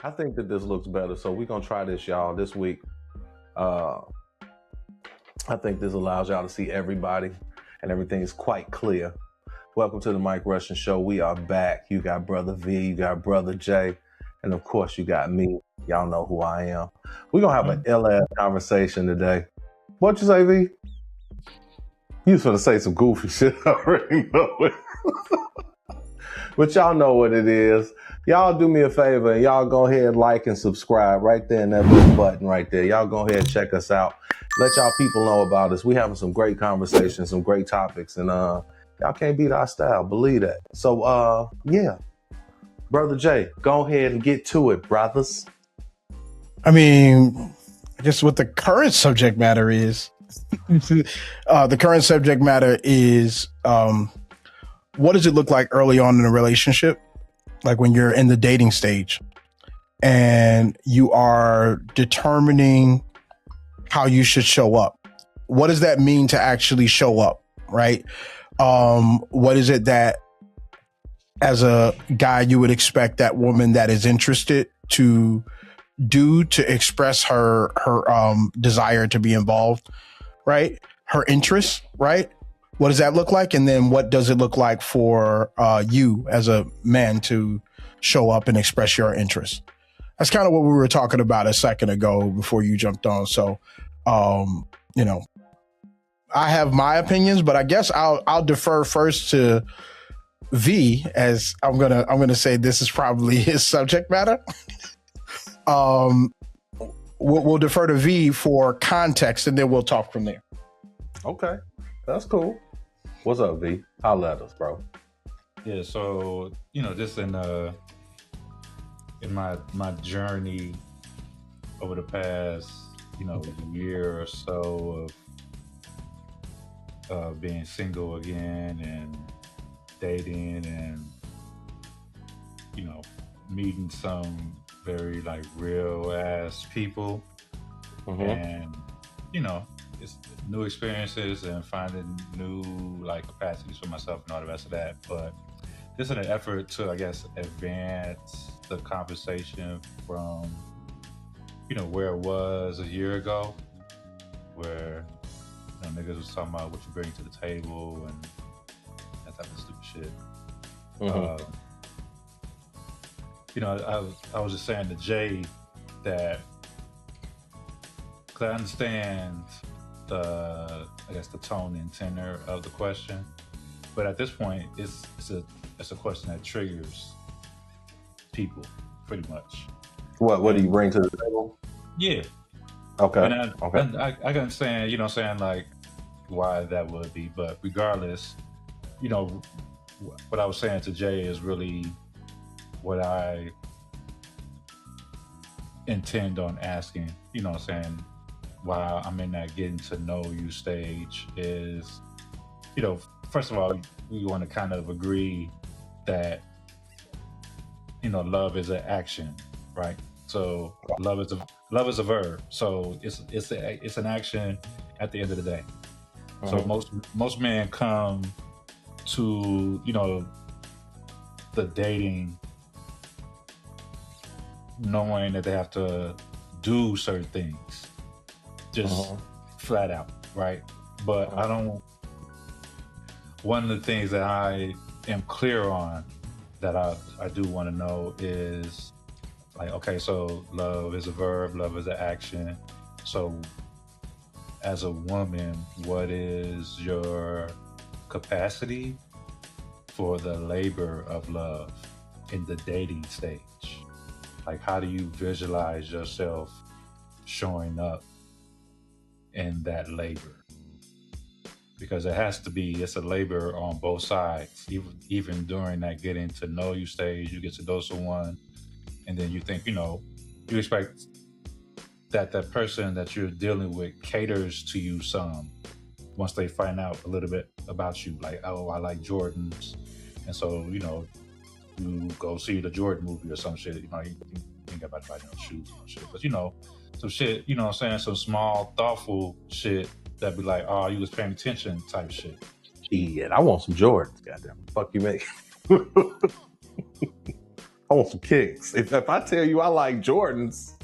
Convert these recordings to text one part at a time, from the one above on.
I think that this looks better. So we're gonna try this, y'all, this week. Uh, I think this allows y'all to see everybody and everything is quite clear. Welcome to the Mike Russian Show. We are back. You got Brother V, you got Brother J, and of course you got me. Y'all know who I am. We're gonna have an ill-ass conversation today. What you say, V? You was gonna say some goofy shit. I already know it. But y'all know what it is. Y'all do me a favor and y'all go ahead and like and subscribe right there in that little button right there. Y'all go ahead and check us out. Let y'all people know about us. We having some great conversations, some great topics, and y'all can't beat our style. Believe that. So yeah. Brother Jay, go ahead and get to it, brothers. I mean, I guess what the current subject matter is. The current subject matter is what does it look like early on in a relationship? Like when you're in the dating stage and you are determining how you should show up. What does that mean to actually show up, right? What is it that as a guy you would expect that woman that is interested to do to express her desire to be involved, right? Her interests, right? What does that look like? And then what does it look like for you as a man to show up and express your interest? That's kind of what we were talking about a second ago before you jumped on. So, you know, I have my opinions, but I guess I'll defer first to V, as I'm gonna say this is probably his subject matter. We'll defer to V for context, and then we'll talk from there. Okay, that's cool. What's up, V? Holla at us, bro. Yeah, so just in my journey over the past year or so of being single again and dating and meeting some very like real ass people, and it's new experiences and finding new like capacities for myself and all the rest of that. But just in an effort to, I guess, advance the conversation from where it was a year ago, where niggas was talking about what you bring to the table and that type of stupid shit. I was just saying to Jay that, because I understand the tone and tenor of the question, but at this point it's a question that triggers people pretty much. What do you bring to the table? Yeah. Okay. And I can understand, like why that would be, but regardless, what I was saying to Jay is really what I intend on asking, while I'm in that getting to know you stage is, first of all, we want to kind of agree that, love is an action, right? So love is a verb. So it's an action at the end of the day. So most men come to, the dating knowing that they have to do certain things, just flat out, right? But one of the things that I am clear on that I do want to know is like, okay, so love is a verb, love is an action. So as a woman, what is your capacity for the labor of love in the dating stage? Like, how do you visualize yourself showing up in that labor? Because it's a labor on both sides. Even during that getting to know you stage, you get to know someone, and then you think, you expect that person that you're dealing with caters to you some once they find out a little bit about you. Like, oh, I like Jordans, and so you go see the Jordan movie or some shit. You ain't about to buy no shoes or shit, but some shit. What I'm saying, some small, thoughtful shit that be like, oh, you was paying attention type shit. Shit, I want some Jordans. Goddamn, fuck you, mate. on some kicks. If I tell you I like Jordans,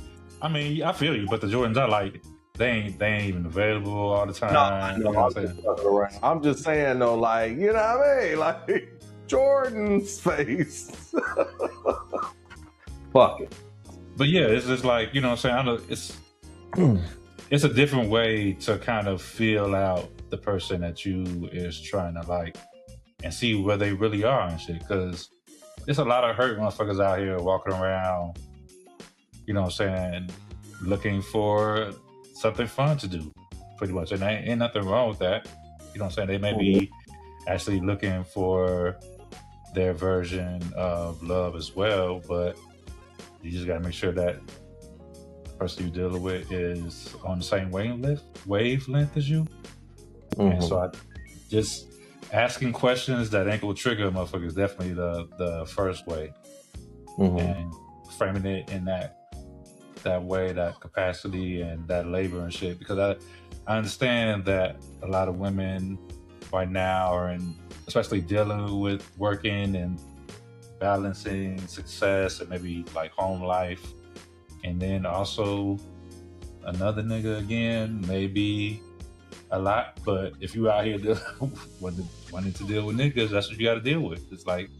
I mean, I feel you, but the Jordans are like they ain't even available all the time. no, You know what I'm saying? I'm just saying though, like, you know what I mean? Like Jordan's face. Fuck it. But yeah, it's just like, you know what I'm saying? I know it's a different way to kind of feel out the person that you is trying to like and see where they really are and shit. Because there's a lot of hurt motherfuckers out here walking around, you know what I'm saying, looking for something fun to do, pretty much. And there ain't nothing wrong with that. You know what I'm saying? They may be actually looking for their version of love as well, but you just got to make sure that the person you're dealing with is on the same wavelength as you. And so I just asking questions that ain't gonna trigger a motherfucker is definitely the first way. And framing it in that way, that capacity and that labor and shit. Because I understand that a lot of women right now are especially dealing with working and balancing success and maybe like home life, and then also another nigga again, maybe a lot. But if you out here wanting to deal with niggas, that's what you got to deal with. It's like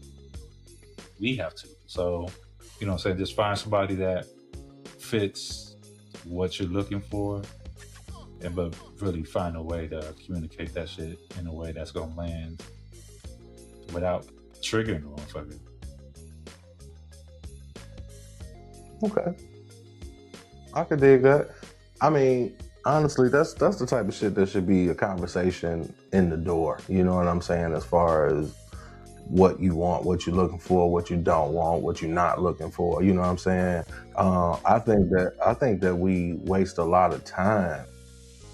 we have to. So, you know what I'm saying, just find somebody that fits what you're looking for, but really find a way to communicate that shit in a way that's gonna land without triggering the motherfucker. Okay, I could dig that. I mean, honestly, that's the type of shit that should be a conversation in the door. You know what I'm saying? As far as what you want, what you're looking for, what you don't want, what you're not looking for. You know what I'm saying? I think that we waste a lot of time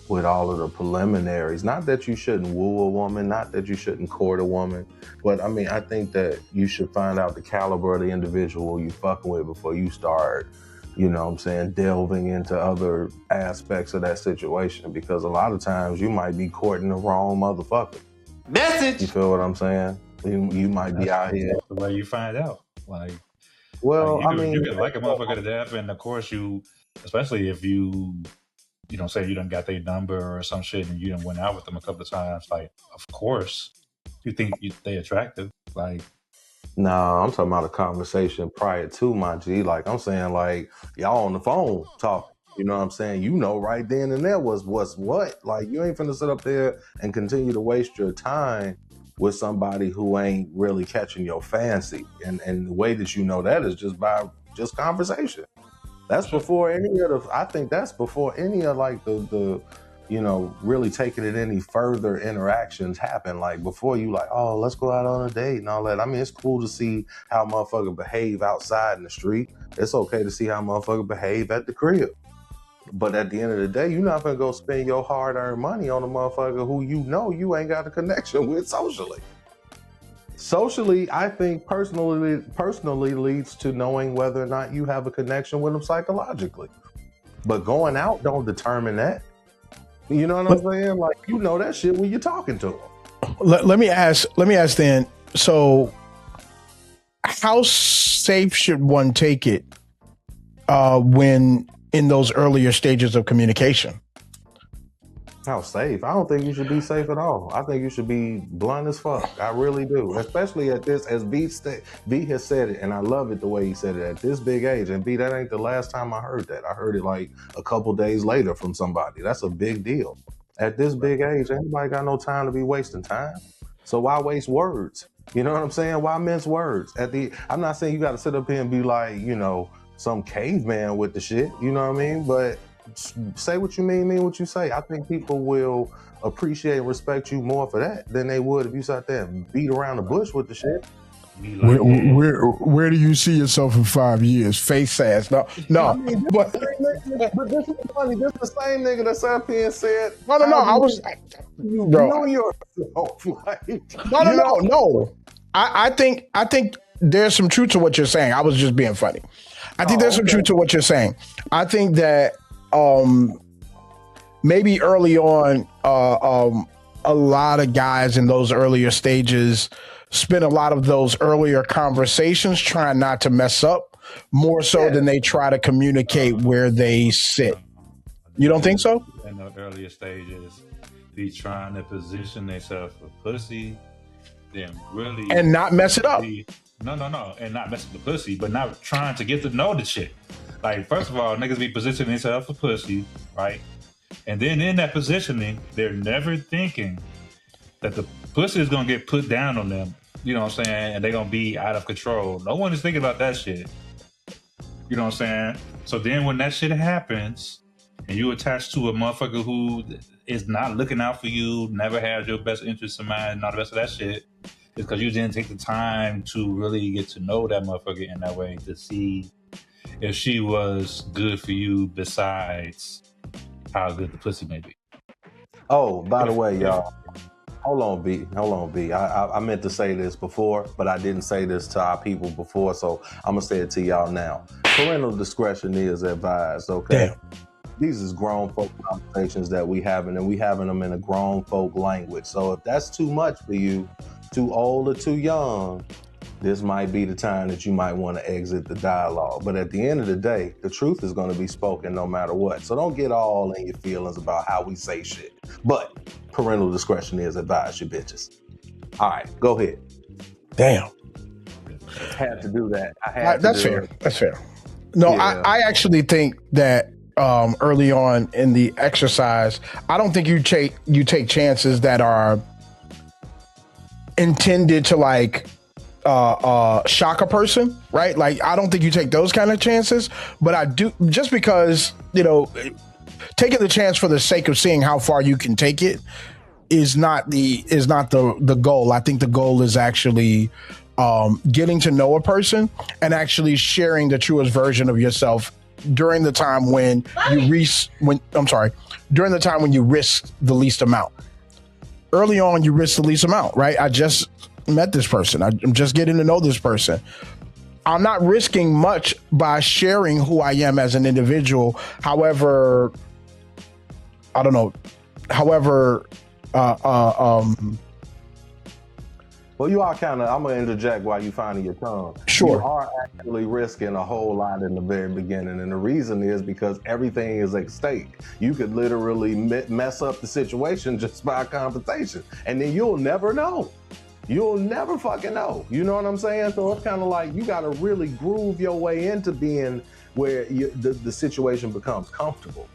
with all of the preliminaries. Not that you shouldn't woo a woman, not that you shouldn't court a woman, but I mean, I think that you should find out the caliber of the individual you fucking with before you start, you know what I'm saying, delving into other aspects of that situation, because a lot of times you might be courting the wrong motherfucker. Message! You feel what I'm saying? You might be out here. That's the way you find out. Like, well, like I mean, you can like a motherfucker to death, and of course especially if you don't say you done got their number or some shit and you done went out with them a couple of times, like, of course you think they attractive. Like, no, I'm talking about a conversation prior to, my G. Like, I'm saying, like, y'all on the phone talking. You know what I'm saying? You know right then and there what's what. Like, you ain't finna sit up there and continue to waste your time with somebody who ain't really catching your fancy. And the way that you know that is just by just conversation. That's before any of I think that's before any of like the you know, really taking it any further interactions happen. Like, before you like, oh, let's go out on a date and all that. I mean, it's cool to see how motherfucker behave outside in the street. It's okay to see how motherfucker behave at the crib. But at the end of the day, you're not gonna go spend your hard-earned money on a motherfucker who you know you ain't got a connection with socially. Socially, I think personally leads to knowing whether or not you have a connection with them psychologically. But going out don't determine that. You know what I'm saying? Like, you know that shit when you're talking to them. Let me ask then. So, how safe should one take it when in those earlier stages of communication? How safe? I don't think you should be safe at all. I think you should be blunt as fuck. I really do. Especially at this, as B has said it, and I love it the way he said it, at this big age. And B, that ain't the last time I heard that. I heard it like a couple days later from somebody. That's a big deal. At this big age, anybody got no time to be wasting time. So why waste words? You know what I'm saying? Why mince words? I'm not saying you got to sit up here and be like, you know, some caveman with the shit. You know what I mean? But say what you mean what you say. I think people will appreciate and respect you more for that than they would if you sat there and beat around the bush with the shit. Where do you see yourself in 5 years? Face ass. No. I mean, but this is funny. This is the same nigga that sat up here and said, No. I was, you bro. know yourself. Like, No. I think there's some truth to what you're saying. I was just being funny. I think there's some truth to what you're saying. I think that maybe early on, a lot of guys in those earlier stages spend a lot of those earlier conversations trying not to mess up more so than they try to communicate where they sit. You don't think so? In the earlier stages, be trying to position themselves for pussy, then really and not mess it up. No, and not mess up the pussy, but not trying to get to know the shit. Like, first of all, niggas be positioning themselves for pussy, right? And then in that positioning, they're never thinking that the pussy is gonna get put down on them. You know what I'm saying? And they're gonna be out of control. No one is thinking about that shit. You know what I'm saying? So then when that shit happens, and you attach to a motherfucker who is not looking out for you, never has your best interest in mind, and all the rest of that shit, is because you didn't take the time to really get to know that motherfucker in that way to see if she was good for you besides how good the pussy may be. Oh, by the way, y'all, hold on, B. I meant to say this before, but I didn't say this to our people before, so I'm gonna say it to y'all now. Parental discretion is advised, okay? Damn. These is grown folk conversations that we having, and we having them in a grown folk language. So if that's too much for you, too old or too young, this might be the time that you might want to exit the dialogue. But at the end of the day, the truth is going to be spoken no matter what. So don't get all in your feelings about how we say shit. But parental discretion is advised, you bitches. All right, go ahead. Damn. Had to do that. That's fair. That's fair. No, yeah. I actually think that early on in the exercise, I don't think you take chances that are intended to like shock a person, right? Like, I don't think you take those kind of chances, but I do, just because, you know, taking the chance for the sake of seeing how far you can take it is not the goal. I think the goal is actually getting to know a person and actually sharing the truest version of yourself during the time when you risk the least amount. Early on, you risk the least amount, right? I just met this person. I'm just getting to know this person. I'm not risking much by sharing who I am as an individual. However, I don't know. Well, you are kind of, I'm going to interject while you finding your tongue. Sure. You are actually risking a whole lot in the very beginning. And the reason is because everything is at stake. You could literally mess up the situation just by a conversation. And then you'll never know. You'll never fucking know. You know what I'm saying? So it's kind of like you got to really groove your way into being where the situation becomes comfortable.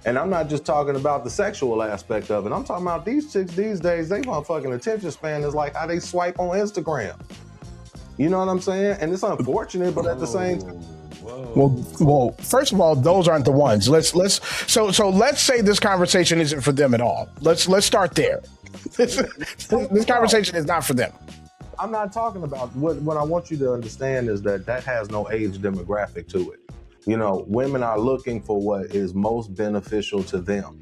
And I'm not just talking about the sexual aspect of it. I'm talking about these chicks these days, they motherfucking attention span is like how they swipe on Instagram. You know what I'm saying? And it's unfortunate, but at the same time. Well, first of all, those aren't the ones. Let's say this conversation isn't for them at all. Let's start there. This conversation is not for them. I'm not talking about what I want you to understand is that has no age demographic to it. You know, women are looking for what is most beneficial to them.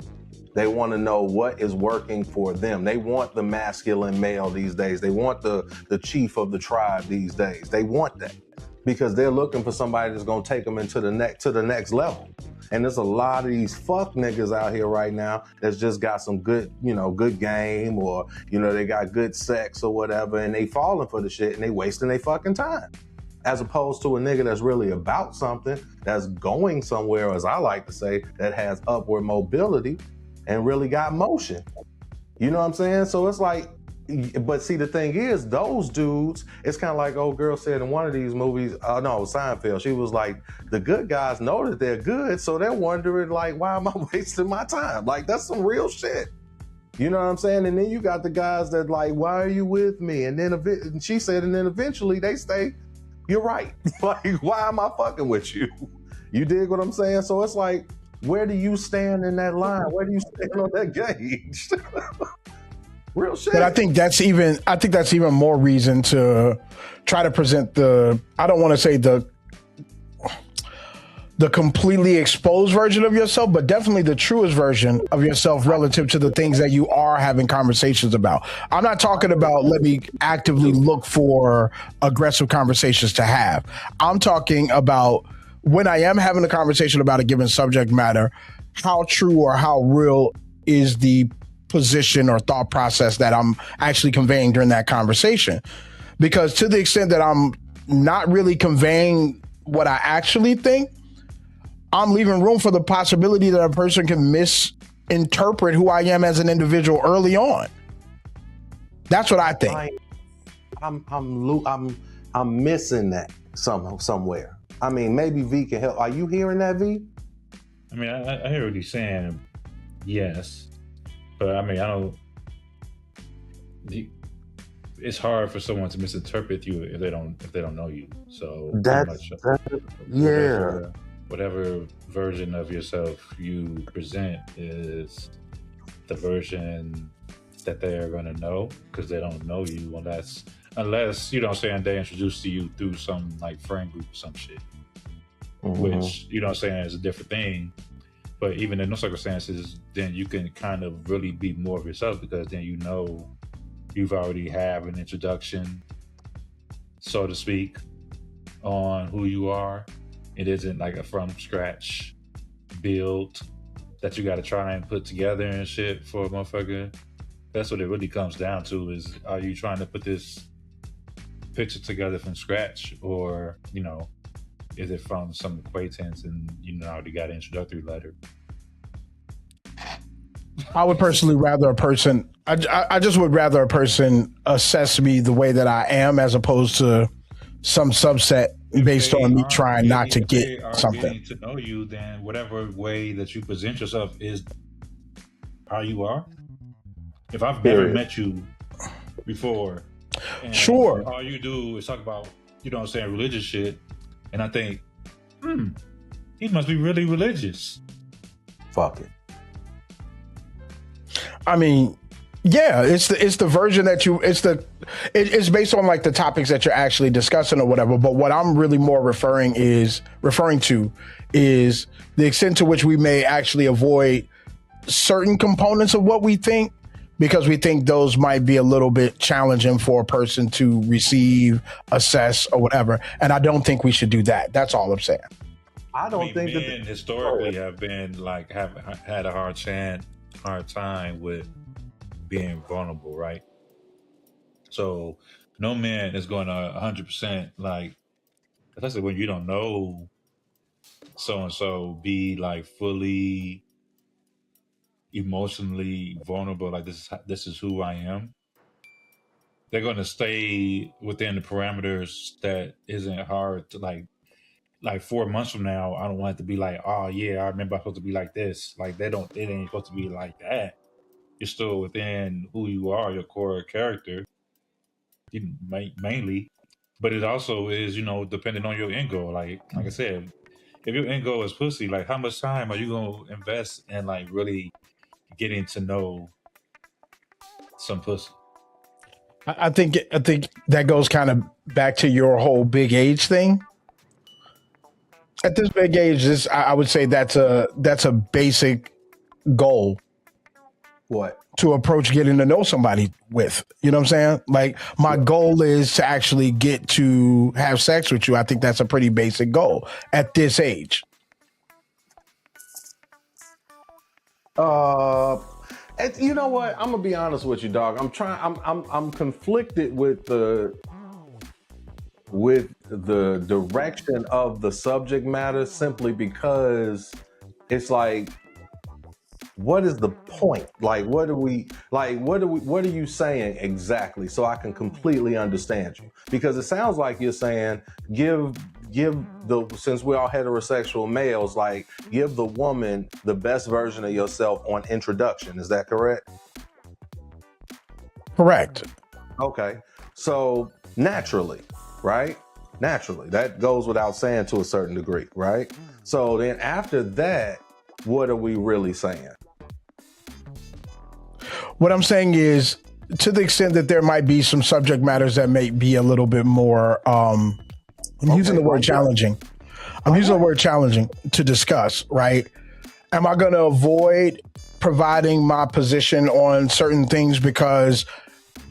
They want to know what is working for them. They want the masculine male these days. They want the chief of the tribe these days. They want that because they're looking for somebody that's going to take them into the next level. And there's a lot of these fuck niggas out here right now that's just got some good game, or, they got good sex or whatever, and they falling for the shit and they wasting their fucking time. As opposed to a nigga that's really about something, that's going somewhere, as I like to say, that has upward mobility and really got motion. You know what I'm saying? So it's like, but see, the thing is, those dudes, it's kind of like old girl said in one of these movies, Seinfeld, she was like, the good guys know that they're good, so they're wondering, like, why am I wasting my time? Like, that's some real shit. You know what I'm saying? And then you got the guys that like, why are you with me? And then she said, and then eventually they stay, you're right. Like, why am I fucking with you? You dig what I'm saying? So it's like, where do you stand in that line? Where do you stand on that gauge? Real shit. But I think that's even more reason to try to present I don't want to say the completely exposed version of yourself, but definitely the truest version of yourself relative to the things that you are having conversations about. I'm not talking about let me actively look for aggressive conversations to have. I'm talking about when I am having a conversation about a given subject matter, how true or how real is the position or thought process that I'm actually conveying during that conversation. because to the extent that I'm not really conveying what I actually think, I'm leaving room for the possibility that a person can misinterpret who I am as an individual early on. That's what I think. I'm missing that somewhere. I mean, maybe V can help. Are you hearing that, V? I mean, I hear what he's saying. Yes, but I mean, I don't. It's hard for someone to misinterpret you if they don't know you. So whatever version of yourself you present is the version that they are going to know, because they don't know you unless you know what I'm saying, they introduced to you through some like friend group or some shit, which you know what I'm saying is a different thing. But even in those circumstances, then you can kind of really be more of yourself, because then you know you've already have an introduction, so to speak, on who you are. It isn't like a from scratch build that you got to try and put together and shit for a motherfucker. That's what it really comes down to, is are you trying to put this picture together from scratch, or, you know, is it from some acquaintance and you know already got an introductory letter? I would personally rather a person, I just would rather a person assess me the way that I am, as opposed to some subset based on me trying not to get something. Getting to know you, then whatever way that you present yourself is how you are. If I've never met you before, and sure, all you do is talk about, you know what I'm saying, religious shit, and I think, he must be really religious. Fuck it. I mean, yeah, it's the version that it's based on like the topics that you're actually discussing or whatever. But what I'm really more referring to is the extent to which we may actually avoid certain components of what we think, because we think those might be a little bit challenging for a person to receive, assess, or whatever. And I don't think we should do that. That's all I'm saying. I don't think men historically have been like, have had a hard time with being vulnerable, right? So no man is going to 100% like, especially when you don't know so and so, be like fully emotionally vulnerable. Like, this is who I am. They're going to stay within the parameters that isn't hard to like 4 months from now, I don't want it to be like, oh yeah, I remember I'm supposed to be like this. Like, it ain't supposed to be like that. You're still within who you are, your core character, mainly. But it also is, you know, depending on your end goal. Like I said, if your end goal is pussy, like, how much time are you going to invest in like really getting to know some pussy? I think that goes kind of back to your whole big age thing. At this big age, I would say that's a basic goal. What? To approach getting to know somebody with. You know what I'm saying? Like, my goal is to actually get to have sex with you. I think that's a pretty basic goal at this age. You know what? I'm gonna be honest with you, dog. I'm conflicted with the direction of the subject matter, simply because it's like, what is the point? Like, what are you saying exactly, so I can completely understand you? Because it sounds like you're saying, since we're all heterosexual males, like, give the woman the best version of yourself on introduction. Is that correct? Correct. Okay. So naturally, right? Naturally, that goes without saying to a certain degree, right? So then after that, what are we really saying? What I'm saying is, to the extent that there might be some subject matters that may be a little bit more, I'm using the word challenging. I'm using the word challenging to discuss, right? Am I going to avoid providing my position on certain things because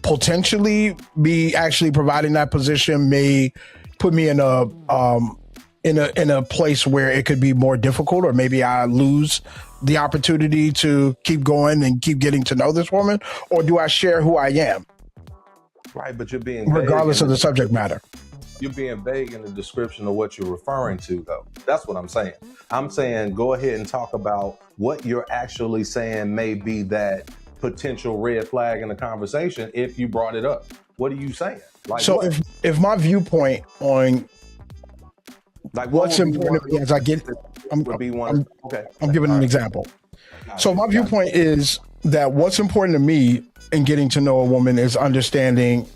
potentially me actually providing that position may put me in a place where it could be more difficult, or maybe I lose the opportunity to keep going and keep getting to know this woman? Or do I share who I am? Right, but you're being regardless of the subject matter. You're being vague in the description of what you're referring to, though. That's what I'm saying. I'm saying go ahead and talk about what you're actually saying may be that potential red flag in the conversation if you brought it up. What are you saying? Like, so what? if my viewpoint on Like what's important to me as I get, I'm giving an example. So my viewpoint is that what's important to me in getting to know a woman is understanding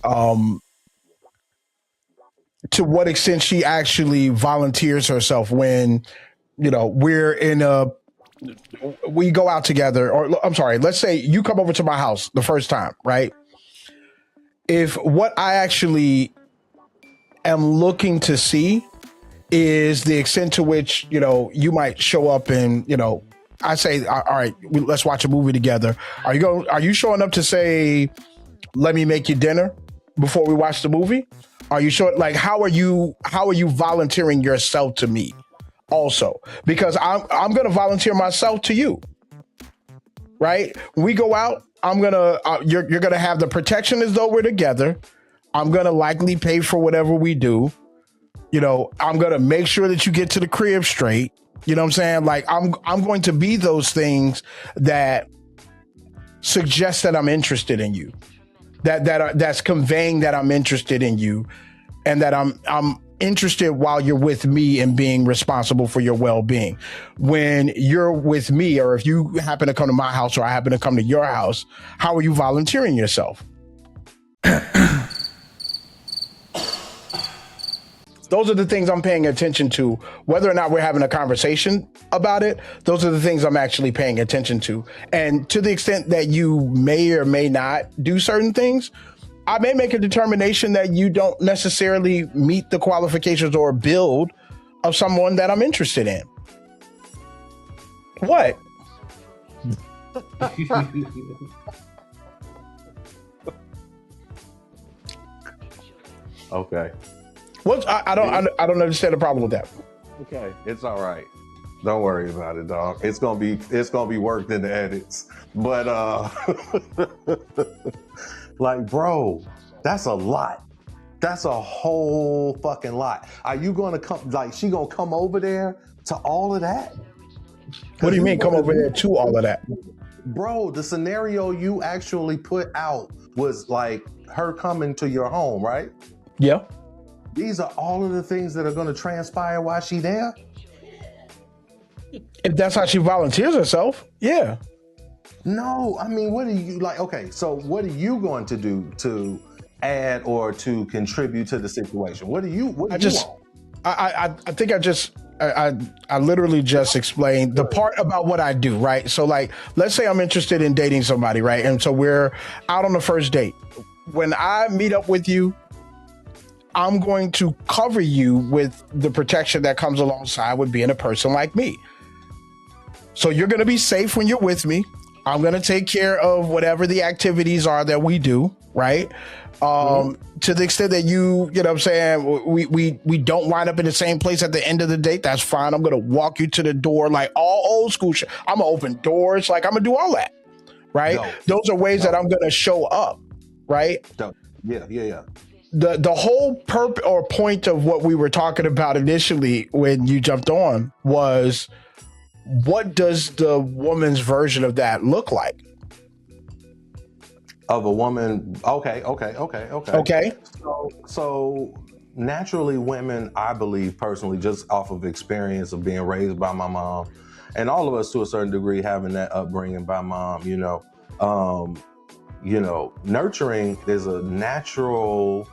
to what extent she actually volunteers herself when, you know, we go out together, or I'm sorry, let's say you come over to my house the first time, right? If what I actually am looking to see is the extent to which, you know, you might show up and, you know, I say, all right, let's watch a movie together. Are you showing up to say, let me make you dinner before we watch the movie? Are you showing, like, how are you volunteering yourself to me also? Because I'm going to volunteer myself to you, right? When we go out, you're going to have the protection as though we're together. I'm going to likely pay for whatever we do. You know, I'm going to make sure that you get to the crib straight. You know what I'm saying? Like, I'm going to be those things that suggest that I'm interested in you, that's conveying that I'm interested in you, and that I'm interested while you're with me and being responsible for your well-being. When you're with me, or if you happen to come to my house or I happen to come to your house, how are you volunteering yourself? Those are the things I'm paying attention to. Whether or not we're having a conversation about it, those are the things I'm actually paying attention to. And to the extent that you may or may not do certain things, I may make a determination that you don't necessarily meet the qualifications or build of someone that I'm interested in. What? Okay. I don't understand the problem with that. Okay, it's all right. Don't worry about it, dog. It's gonna be worked in the edits. But like, bro, that's a lot. That's a whole fucking lot. Are you gonna come? Like, she gonna come over there to all of that? What do you mean, come over there to all of that? Bro, the scenario you actually put out was like her coming to your home, right? Yeah. These are all of the things that are going to transpire while she there? If that's how she volunteers herself, yeah. No, I mean, what are you like? Okay, so what are you going to do to add or to contribute to the situation? What do you want? I think I literally just explained the part about what I do, right? So, like, let's say I'm interested in dating somebody, right? And so we're out on the first date. When I meet up with you, I'm going to cover you with the protection that comes alongside with being a person like me. So you're going to be safe when you're with me. I'm going to take care of whatever the activities are that we do, right? To the extent that you know what I'm saying, we don't wind up in the same place at the end of the date, that's fine. I'm going to walk you to the door like all old school shit. I'm going to open doors, like I'm going to do all that, right? Those are ways that I'm going to show up, right? Yeah. The whole purpose or point of what we were talking about initially when you jumped on was, what does the woman's version of that look like? Of a woman? Okay. So naturally, women, I believe personally, just off of experience of being raised by my mom, and all of us to a certain degree having that upbringing by mom, nurturing is a natural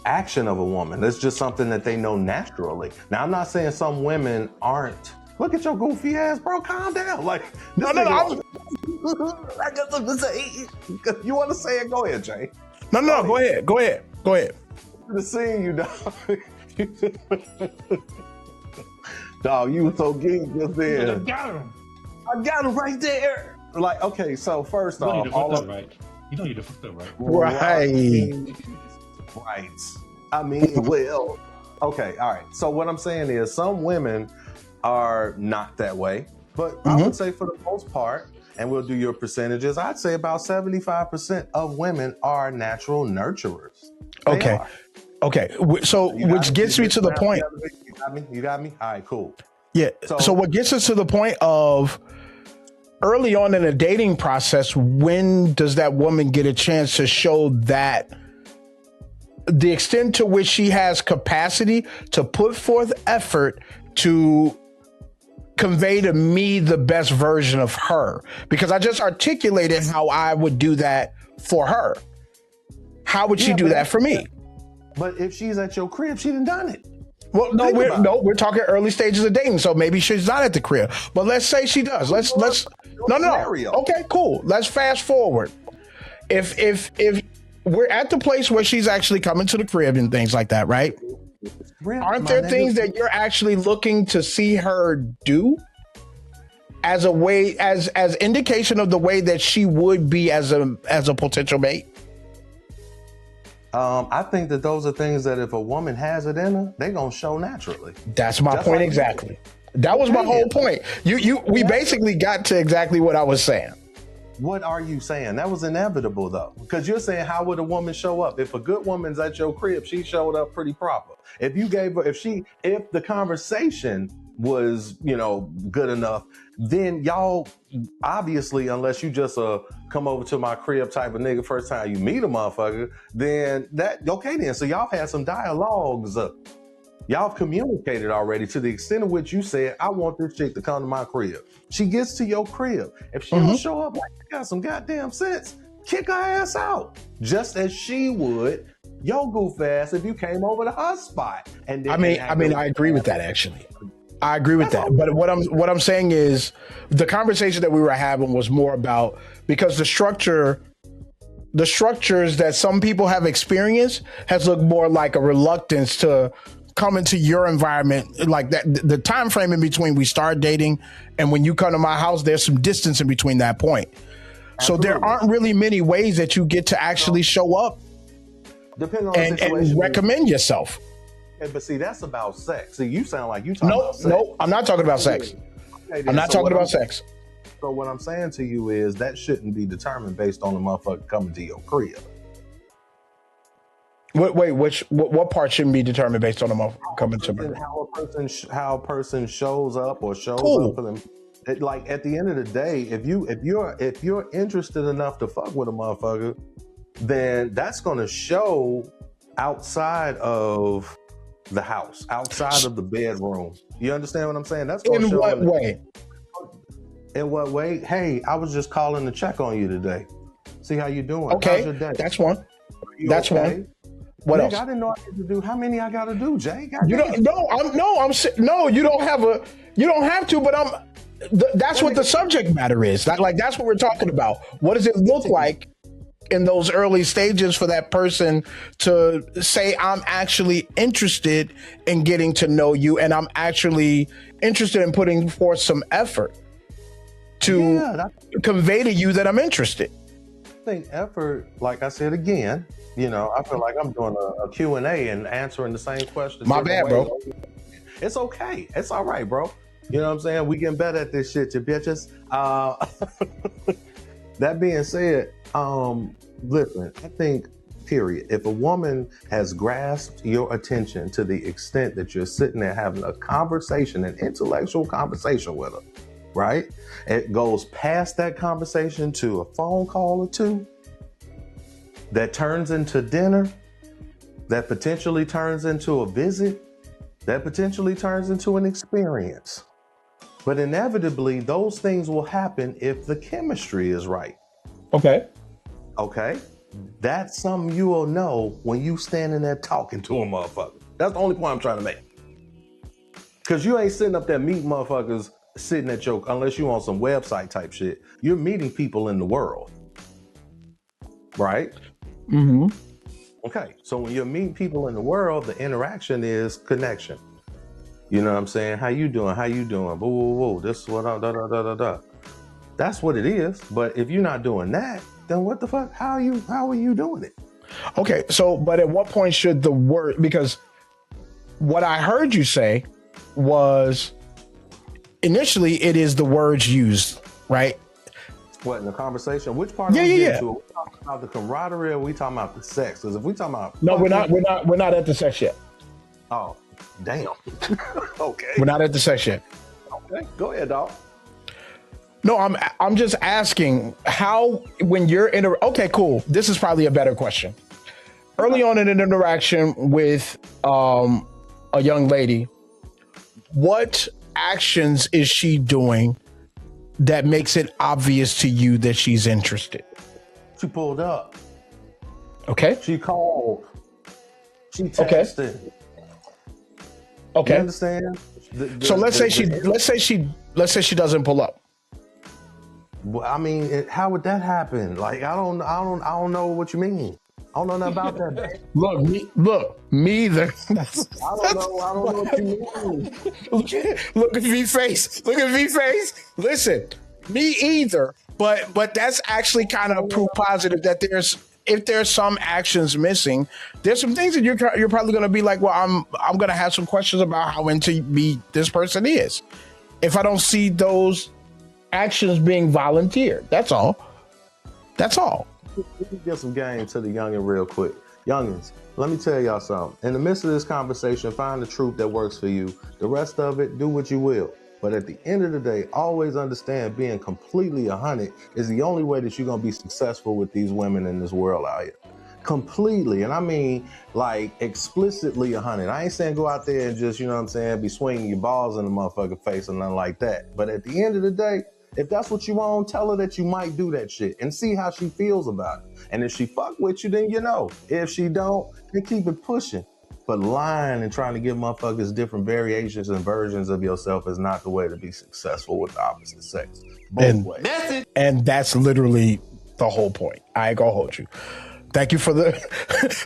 action of a woman. It's just something that they know naturally. Now, I'm not saying some women aren't. Look at your goofy ass, bro. Calm down. Like, no. I got something to say. You want to say it? Go ahead, Jay. No. Go ahead. To see you, dog. Dog, you were so geeked just then. I got him right there. Like, okay, so first off, you know you're fucked up, right? Right. I mean, well, okay, all right. So what I'm saying is some women are not that way, but I would say for the most part, and we'll do your percentages. I'd say about 75% of women are natural nurturers. They Okay. are. Okay. So, which gets me to the point. You got me? You got me? All right, cool. Yeah. So what gets us to the point of early on in the dating process, when does that woman get a chance to show that the extent to which she has capacity to put forth effort to convey to me the best version of her? Because I just articulated how I would do that for her. How would she do that for me? But if she's at your crib, she done it. Well, we're talking early stages of dating, so maybe she's not at the crib. But let's say she does. Let's no. Okay, cool. Let's fast forward. If we're at the place where she's actually coming to the crib and things like that, right? Aren't there things that you're actually looking to see her do as a way, as indication of the way that she would be as a potential mate? I think that those are things that if a woman has it in her, they gonna show naturally. That's my point exactly. That was my whole point. We basically got to exactly what I was saying. What are you saying? That was inevitable though, because you're saying how would a woman show up? If a good woman's at your crib, she showed up pretty proper. If you gave her, if the conversation was, good enough, then y'all obviously, unless you just come over to my crib type of nigga first time you meet a motherfucker, then okay then. So y'all had some dialogues. Y'all have communicated already to the extent of which you said, I want this chick to come to my crib. She gets to your crib. If she don't show up like you got some goddamn sense, kick her ass out. Just as she would your goof ass if you came over to her spot. And then I agree with that actually. I agree with that. But what I'm saying is the conversation that we were having was more about, because the structures that some people have experienced has looked more like a reluctance to come into your environment, like that. The time frame in between we start dating and when you come to my house, there's some distance in between that point. Absolutely. So there aren't really many ways that you get to actually show up and recommend yourself. But see, that's about sex. See, you sound like you talking about sex. No, I'm not talking about sex. Okay, I'm not talking about sex. So what I'm saying to you is that shouldn't be determined based on the motherfucker coming to your crib. Wait, what part shouldn't be determined based on the motherfucker coming to me? How a person shows up or shows up for them. Like at the end of the day, if you're interested enough to fuck with a motherfucker, then that's gonna show outside of the house, outside of the bedroom. You understand what I'm saying? That's gonna show. In what way? In what way? Hey, I was just calling to check on you today. See how you doing. Okay, how's your day? That's one. That's okay? One. What else? I didn't know I had to do. How many I got to do, Jay? You don't. No, you don't have a. You don't have to. But that's what the subject matter is. That's what we're talking about. What does it look like in those early stages for that person to say, I'm actually interested in getting to know you, and I'm actually interested in putting forth some effort to convey to you that I'm interested. I think effort, like I said again, I feel like I'm doing a Q&A and answering the same questions. My bad, bro. It's okay. It's all right, bro. You know what I'm saying? We getting better at this shit, you bitches. That being said, listen, I think, period, if a woman has grasped your attention to the extent that you're sitting there having a conversation, an intellectual conversation with her, right? It goes past that conversation to a phone call or two, that turns into dinner, that potentially turns into a visit, that potentially turns into an experience. But inevitably, those things will happen if the chemistry is right. Okay. That's something you will know when you standing there talking to a motherfucker. That's the only point I'm trying to make. Because you ain't sitting up there meeting motherfuckers sitting at your, unless you on some website type shit. You're meeting people in the world. Right? Mm-hmm. Okay, so when you're meeting people in the world, the interaction is connection. You know what I'm saying? How you doing? Whoa. This is what I'm da. That's what it is. But if you're not doing that, then what the fuck? How are you doing it? Okay, so but at what point should the word, because what I heard you say was initially it is the words used, right? What, in the conversation? Which part Yeah, are we yeah, getting yeah. to? Are we talking about the camaraderie or are we talking about the sex? Because if we talking about No, we're fucking- not. We're not at the sex yet. Oh, damn. Okay. We're not at the sex yet. Okay. Go ahead, dog. No, I'm just asking how when you're in a okay, cool. This is probably a better question. Early on in an interaction with a young lady, what actions is she doing that makes it obvious to you that she's interested? She pulled up. Okay. She called. She Okay. texted. You Okay. understand? So let's say she doesn't pull up. Well, I mean, how would that happen? Like, I don't know what you mean. I don't know nothing about that. Look, me either. I don't know what you mean. Look at V face. Look at V face. Listen, me either. But that's actually kind of proof positive that if there's some actions missing, there's some things that you're probably going to be like, well, I'm going to have some questions about how into me this person is. If I don't see those actions being volunteered, that's all. That's all. Let me get some game to the youngin' real quick. Youngins, let me tell y'all something. In the midst of this conversation, find the truth that works for you. The rest of it, do what you will. But at the end of the day, always understand being completely 100 is the only way that you're going to be successful with these women in this world out here. Completely. And I mean, like, explicitly 100. I ain't saying go out there and just, you know what I'm saying, be swinging your balls in the motherfucking face or nothing like that. But at the end of the day, if that's what you want, tell her that you might do that shit and see how she feels about it. And if she fuck with you, then you know. If she don't, then keep it pushing. But lying and trying to give motherfuckers different variations and versions of yourself is not the way to be successful with the opposite sex. Both ways. That's it. And that's literally the whole point. I ain't gonna hold you. Thank you for the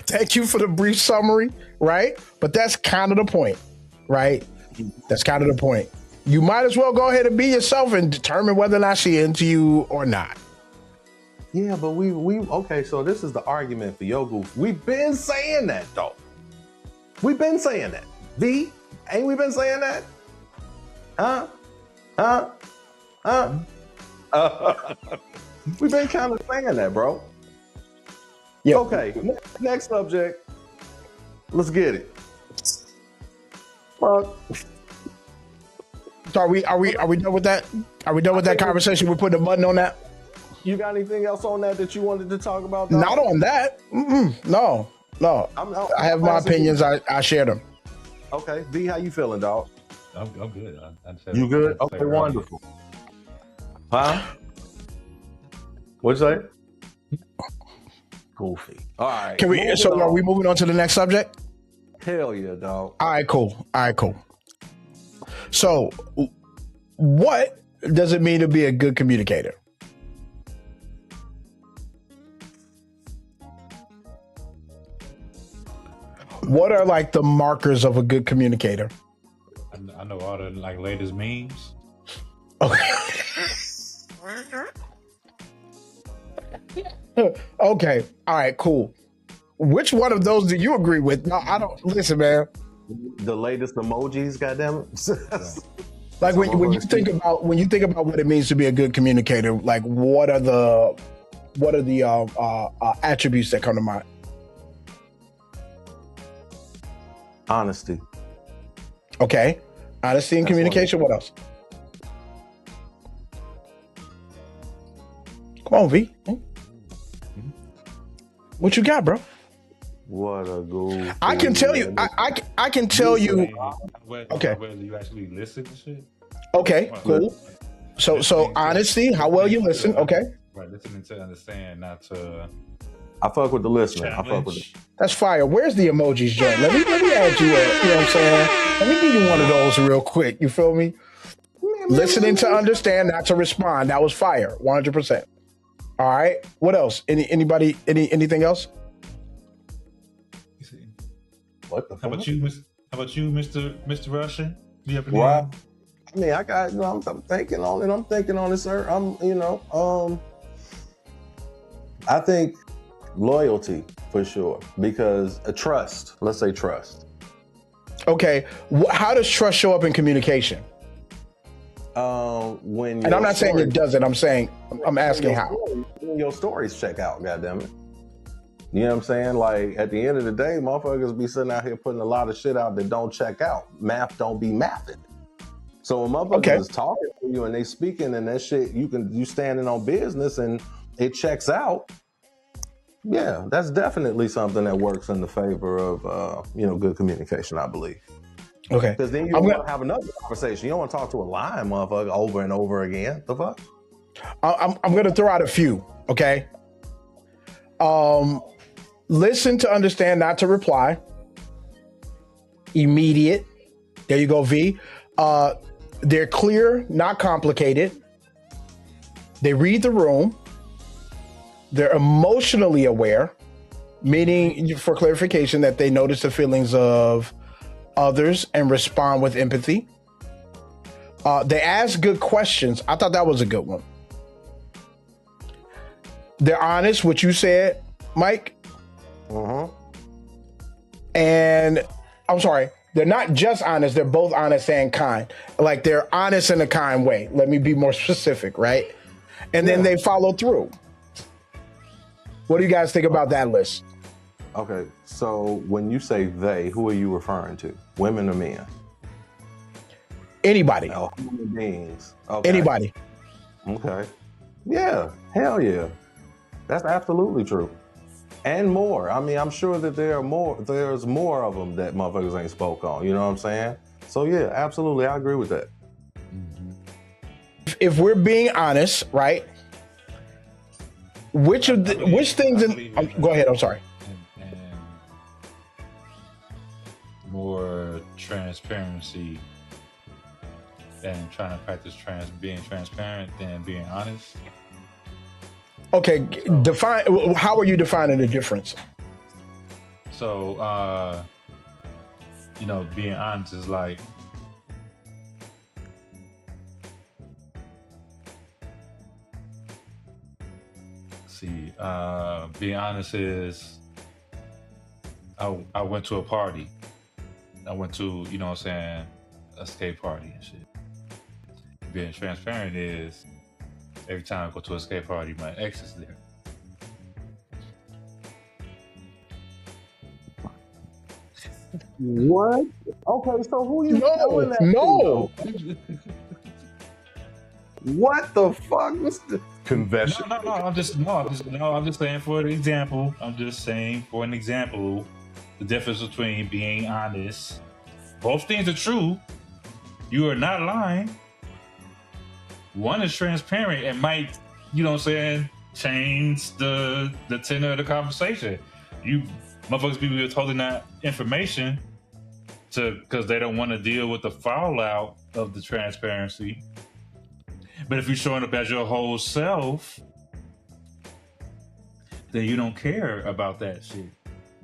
thank you for the brief summary, right? But that's kind of the point, right? That's kind of the point. You might as well go ahead and be yourself and determine whether or not she's into you or not. Yeah, but we okay, so this is the argument for your goof. We've been saying that though. We've been saying that. V, ain't we been saying that? We've been kind of saying that, bro. Yeah. Okay, next subject. Let's get it. Fuck. So are we done with that? Are we done with that conversation? We're putting a button on that? You got anything else on that you wanted to talk about? Dog? Not on that. No. I have my opinions. I share them. Okay, V, how you feeling, dog? I'm good. I said- You good? I Okay, said- wonderful. Huh? What'd you say? Goofy. All right. Can we? moving So are on. we moving on to the next subject? Hell yeah, dog. All right, cool. So, what does it mean to be a good communicator? What are like the markers of a good communicator? I know all the like latest memes. Okay. Okay. All right, cool. Which one of those do you agree with? No, I don't. Listen, man. The latest emojis, goddammit. Like when you think about what it means to be a good communicator, like what are the attributes that come to mind? Honesty. Okay, honesty and That's communication. What else? Come on, V. What you got, bro? What a goof. I can tell you. I can tell you. Okay. Whether you actually listen to shit. Okay, cool. So honesty, how well you listen. Okay, Right, listening to understand, not to I fuck with the listener. I fuck with it. challenge. that's fire. Where's the emojis joint? Let me add you. You know what I'm saying? Let me give you one of those real quick. You feel me? Listening to understand, not to respond. That was fire. 100%. All right. What else? Anything else? What the How fuck? about you, Mr. Russian? You have any? Wow. I mean, I got, I'm thinking on it. I'm thinking on it, sir. I think loyalty for sure, because a trust, let's say trust. Okay. How does trust show up in communication? When And I'm not saying it doesn't. I'm asking how. When your stories check out, goddammit. You know what I'm saying? Like, at the end of the day, motherfuckers be sitting out here putting a lot of shit out that don't check out. Math don't be mathing. So when motherfuckers is talking to you and they speaking and that shit, you standing on business and it checks out. Yeah, that's definitely something that works in the favor of good communication, I believe. Okay. Because then you want to have another conversation. You don't want to talk to a lying motherfucker over and over again. The fuck? I'm going to throw out a few. Okay. Listen to understand, not to reply. Immediate. There you go, V. They're clear, not complicated. They read the room. They're emotionally aware, meaning, for clarification, that they notice the feelings of others and respond with empathy. They ask good questions. I thought that was a good one. They're honest, what you said, Mike. And I'm sorry, they're not just honest, they're both honest and kind. Like, they're honest in a kind way. Let me be more specific, right? And then they follow through. What do you guys think about that list? Okay, so when you say they, who are you referring to? Women or men? Anybody. Oh, human beings. Okay. Anybody. Okay. Yeah, hell yeah. That's absolutely true. And more. I mean, I'm sure that there's more of them that motherfuckers ain't spoke on. You know what I'm saying? So yeah, absolutely. I agree with that. If we're being honest, right? Which things go ahead, I'm sorry. And more transparency and trying to practice being transparent than being honest. Okay, define. How are you defining the difference? So, being honest is like, being honest is, I went to a party. I went to, a skate party and shit. Being transparent is, every time I go to a skate party, my ex is there. What? Okay, so who you telling that to? What the fuck? What's the confession? No. I'm just saying for an example. I'm just saying for an example, the difference between being honest. Both things are true. You are not lying. One is transparent and might, change the tenor of the conversation. You motherfuckers be withholding that information because they don't want to deal with the fallout of the transparency. But if you're showing up as your whole self, then you don't care about that shit.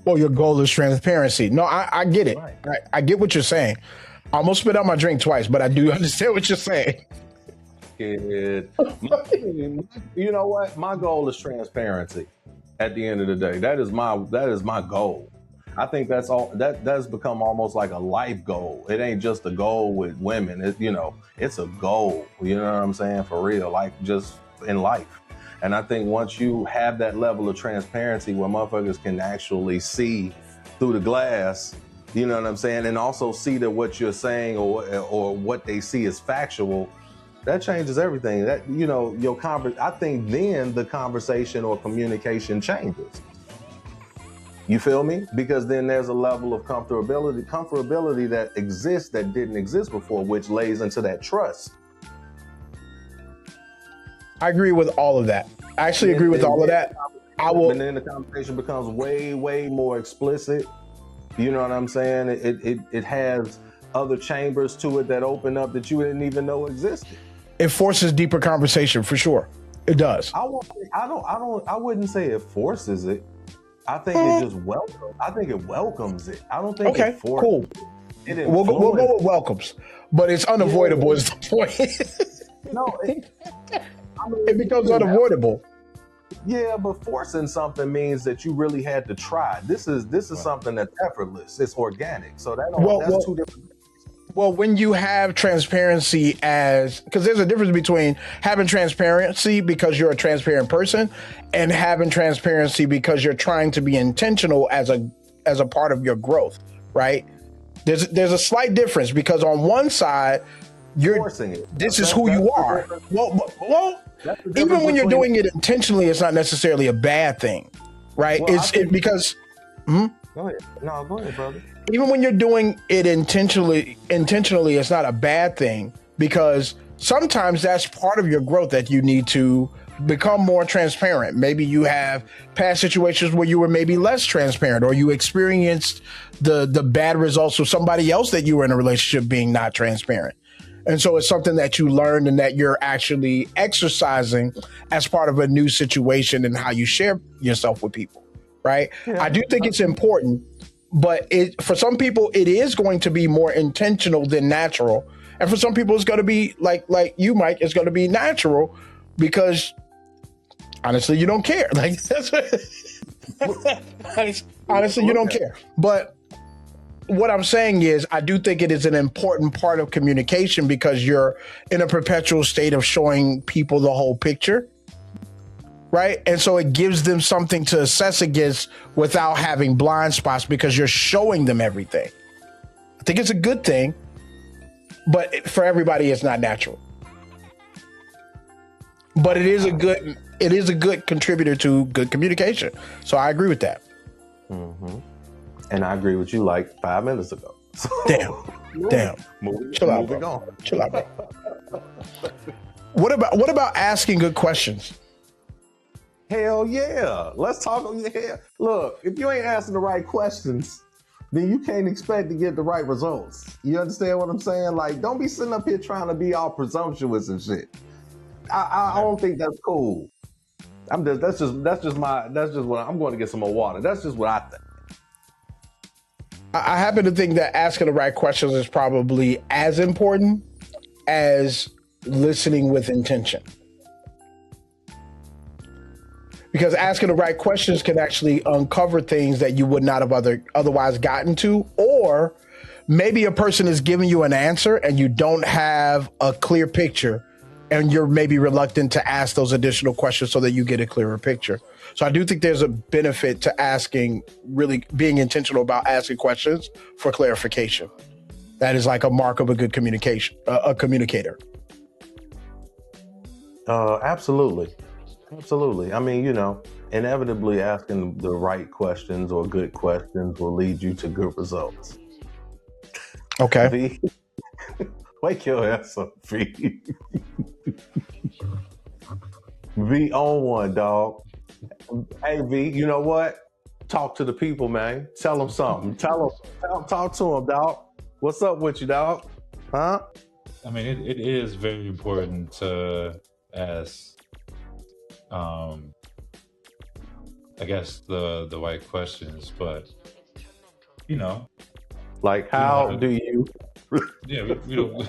Well, your goal is transparency. No, I get it. Right. I get what you're saying. I almost spit out my drink twice, but I do understand what you're saying. You know what? My goal is transparency. At the end of the day, that is my goal. I think that's all. That's become almost like a life goal. It ain't just a goal with women. It's a goal. You know what I'm saying? For real, like just in life. And I think once you have that level of transparency where motherfuckers can actually see through the glass, you know what I'm saying, and also see that what you're saying or what they see is factual, that changes everything. That I think then the conversation or communication changes. You feel me? Because then there's a level of comfortability that exists that didn't exist before, which lays into that trust. I agree with all of that. I actually agree with all of that. And then the conversation becomes way, way more explicit. You know what I'm saying? It has other chambers to it that open up that you didn't even know existed. It forces deeper conversation for sure. It does. I wouldn't say it forces it. I think it just welcomes. I think it welcomes it. I don't think it forces. Cool. We'll go with welcomes, but it's unavoidable. Is the point? No, it becomes unavoidable. Yeah, but forcing something means that you really had to try. This is something that's effortless. It's organic. So that's two different things. Well, when you have transparency because there's a difference between having transparency because you're a transparent person and having transparency because you're trying to be intentional as a part of your growth, right? There's a slight difference because on one side, you're Forcing it. this is who you are. Well, even when you're doing it intentionally, it's not necessarily a bad thing, right? Well, Because Go ahead. No, go ahead, brother. even when you're doing it intentionally, it's not a bad thing because sometimes that's part of your growth that you need to become more transparent. Maybe you have past situations where you were maybe less transparent or you experienced the bad results of somebody else that you were in a relationship being not transparent. And so it's something that you learned and that you're actually exercising as part of a new situation and how you share yourself with people, right? Yeah. I do think it's important, but for some people, it is going to be more intentional than natural. And for some people, it's going to be like you, Mike, it's going to be natural because honestly, you don't care. Like that's honestly, you don't care. But what I'm saying is, I do think it is an important part of communication because you're in a perpetual state of showing people the whole picture, right? And so it gives them something to assess against without having blind spots because you're showing them everything. I think it's a good thing, but for everybody, it's not natural. But it is a good contributor to good communication. So I agree with that. Mm-hmm. And I agree with you like 5 minutes ago. Damn. Chill out, moving bro. on. Chill out, bro. What about asking good questions? Hell yeah. Let's talk. Yeah. Look, if you ain't asking the right questions, then you can't expect to get the right results. You understand what I'm saying? Like, don't be sitting up here trying to be all presumptuous and shit. I don't think that's cool. That's just what I'm going to get some more water. That's just what I think. I happen to think that asking the right questions is probably as important as listening with intention. Because asking the right questions can actually uncover things that you would not have otherwise gotten to, or maybe a person is giving you an answer and you don't have a clear picture and you're maybe reluctant to ask those additional questions so that you get a clearer picture. So I do think there's a benefit to really being intentional about asking questions for clarification. That is like a mark of a good a communicator. Absolutely. I mean, inevitably asking the right questions or good questions will lead you to good results. Okay. V, wake your ass up, V. V on one, dog. Hey, V, you know what? Talk to the people, man. Tell them something. Talk to them, dog. What's up with you, dog? Huh? I mean, it is very important to ask, I guess the right questions, but like how do you? Yeah, we don't.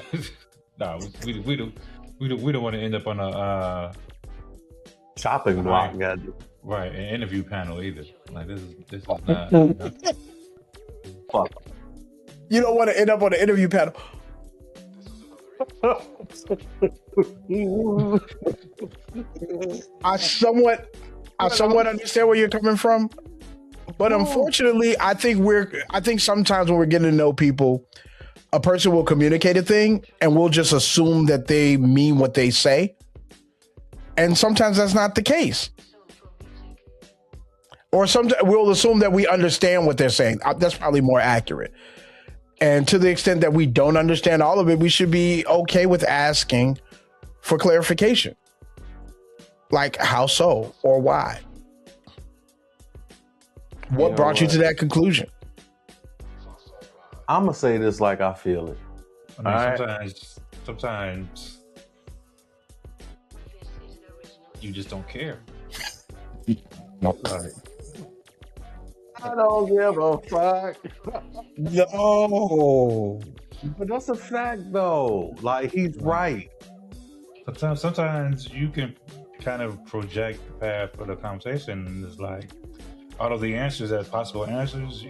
We don't want to end up on a chopping block, right? An interview panel either. Like this is not. Fuck. You don't want to end up on an interview panel. I somewhat understand where you're coming from, but unfortunately, I think sometimes when we're getting to know people, a person will communicate a thing and we'll just assume that they mean what they say, and sometimes that's not the case. Or sometimes we'll assume that we understand what they're saying. That's probably more accurate. And to the extent that we don't understand all of it, we should be okay with asking for clarification. Like, how so or why? What brought you to that conclusion? I'm going to say this like I feel it. I mean, sometimes you just don't care. Nope. Like, I don't give a fuck. No. But that's a fact, though. Like, he's right. Sometimes you can kind of project the path for the conversation, and it's like out of the answers as possible answers,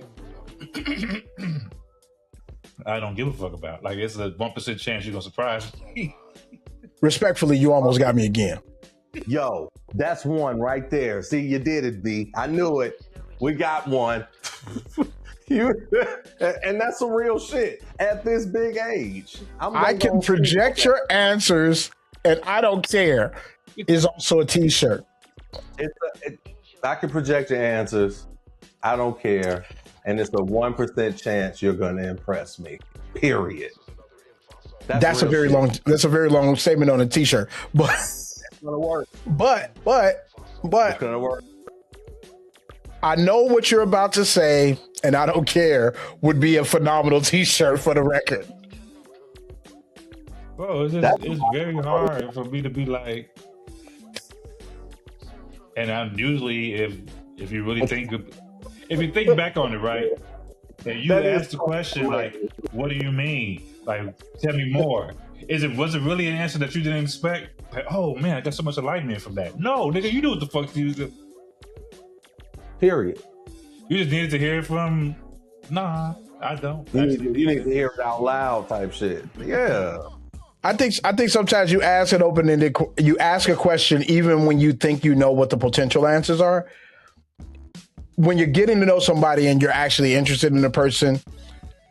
I don't give a fuck about. Like, it's a 1% chance you're gonna surprise me. Respectfully, you almost got me again. Yo, that's one right there. See, you did it, B. I knew it. We got one. And that's some real shit at this big age. I can project your answers, and I don't care. Is also a T-shirt. I can project your answers. I don't care. And it's a 1% chance you're going to impress me. Period. That's a very long. That's a very long statement on a T-shirt. But it's gonna work. But It's gonna work. I know what you're about to say, and I don't care. Would be a phenomenal T-shirt for the record. Bro, it's very hard for me to be like. And I'm usually, if you really think, if you think back on it, right, and you ask the question like, "What do you mean?" Like, tell me more. Was it really an answer that you didn't expect? Like, oh man, I got so much enlightenment from that. No, nigga, you knew what the fuck you did. Period. You just needed to hear it from. Nah, I don't. You need to hear it out loud, type shit. Yeah. I think sometimes you ask an open-ended, you ask a question even when you think you know what the potential answers are. When you're getting to know somebody and you're actually interested in the person,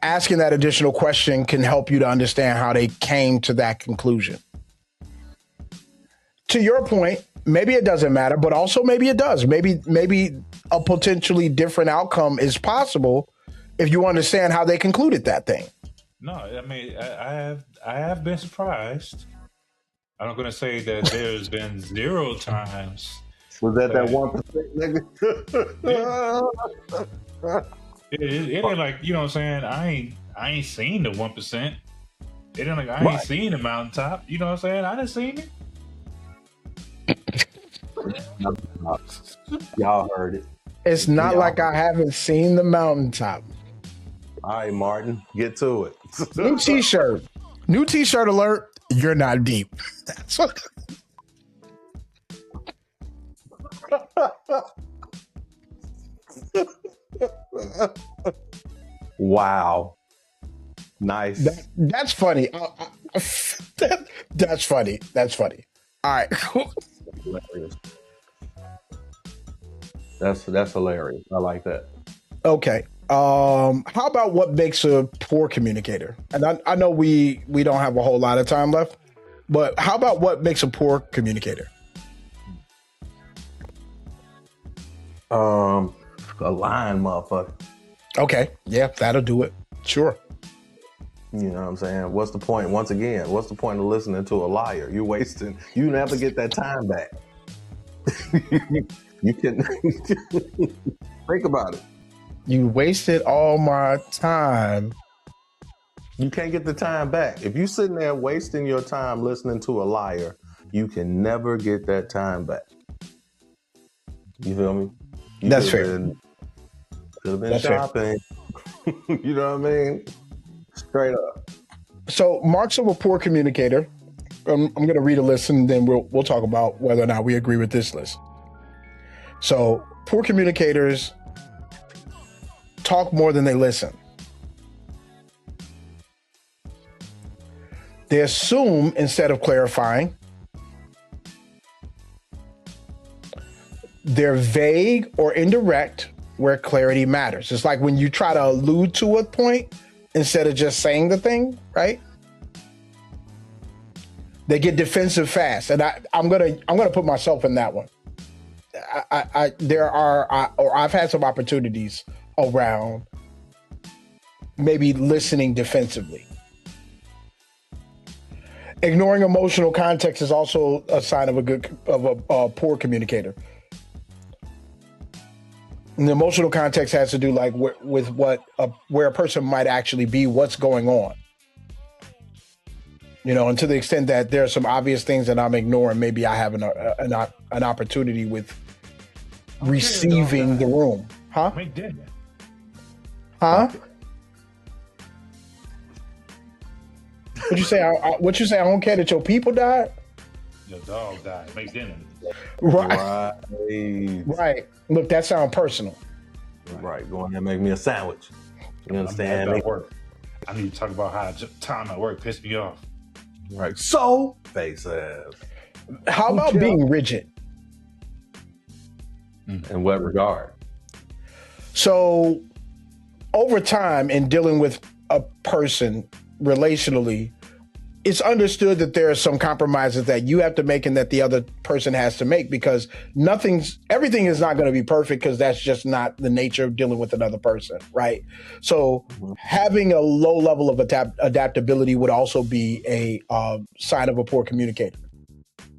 asking that additional question can help you to understand how they came to that conclusion. To your point, maybe it doesn't matter, but also maybe it does. Maybe a potentially different outcome is possible if you understand how they concluded that thing. No, I mean, I have been surprised. I'm not going to say that there's been 0 times. Was that 1%, nigga? It ain't like, you know what I'm saying? I ain't seen the 1%. It ain't like I ain't seen the mountaintop. You know what I'm saying? I done seen it. Y'all heard it. It's not like I haven't seen the mountaintop. All right, Martin, get to it. New T-shirt. New T-shirt alert. You're not deep. That's what. Wow. Nice. That's funny. That's funny. That's funny. All right. Hilarious. That's hilarious. I like that. Okay. How about what makes a poor communicator? And I know we don't have a whole lot of time left, but how about what makes a poor communicator? A lying motherfucker. Okay. Yeah, that'll do it. Sure. You know what I'm saying? What's the point? Once again, what's the point of listening to a liar? You're wasting. You never get that time back. You can think about it. You wasted all my time. You can't get the time back. If you're sitting there wasting your time listening to a liar, you can never get that time back. You feel me? That's fair. Could have been shopping. You know what I mean? Straight up. So, marks of a poor communicator. I'm going to read a list and then we'll talk about whether or not we agree with this list. So, poor communicators talk more than they listen. They assume instead of clarifying. They're vague or indirect where clarity matters. It's like when you try to allude to a point instead of just saying the thing, right? They get defensive fast, and I'm gonna put myself in that one. I've had some opportunities around maybe listening defensively. Ignoring emotional context is also a sign of a poor communicator. And the emotional context has to do like with where a person might actually be, what's going on. You know, and to the extent that there are some obvious things that I'm ignoring, maybe I have an opportunity with receiving the room. Huh? Huh? What you say? What you say? I don't care that your people died. Your dog died. Make dinner. Right. Right. Look, that sounds personal. Right. Go in there and make me a sandwich. You understand? I'm work. I need to talk about how time at work pissed me off. Right. So, face ass. How about being rigid? In what regard? So, over time, in dealing with a person relationally, it's understood that there are some compromises that you have to make and that the other person has to make, because everything is not going to be perfect, because that's just not the nature of dealing with another person, right? So having a low level of adaptability would also be a sign of a poor communicator.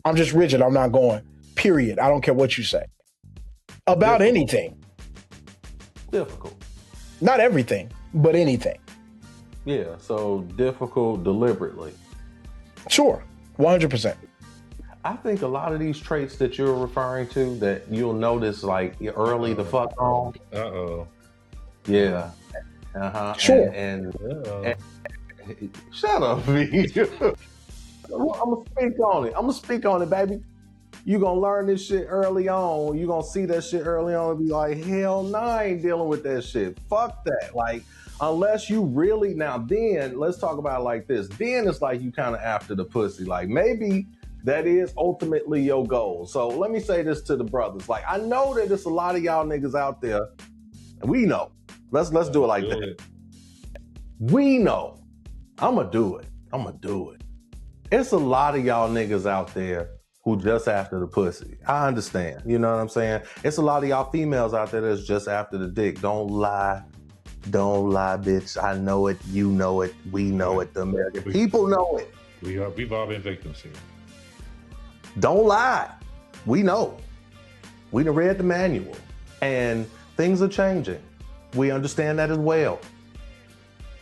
I'm just rigid. I'm not going, period. I don't care what you say about anything. Difficult. Not everything, but anything. Yeah, so difficult deliberately. Sure, 100%. I think a lot of these traits that you're referring to that you'll notice like early the fuck on. Uh-oh. Yeah. Uh-huh. Sure. And shut up, V. I'm gonna speak on it, baby. You gonna learn this shit early on. You gonna see that shit early on and be like, hell no, I ain't dealing with that shit. Fuck that. Like, unless you really, now then, let's talk about it like this. Then it's like you kind of after the pussy. Like, maybe that is ultimately your goal. So let me say this to the brothers. Like, I know that there's a lot of y'all niggas out there, and we know. Let's do it like that. We know. I'ma do it. It's a lot of y'all niggas out there who just after the pussy. I understand. You know what I'm saying? It's a lot of y'all females out there that's just after the dick. Don't lie, bitch. I know it. You know it. We know it. The American people know it. We've all been victims here. Don't lie. We know. We done read the manual. And things are changing. We understand that as well.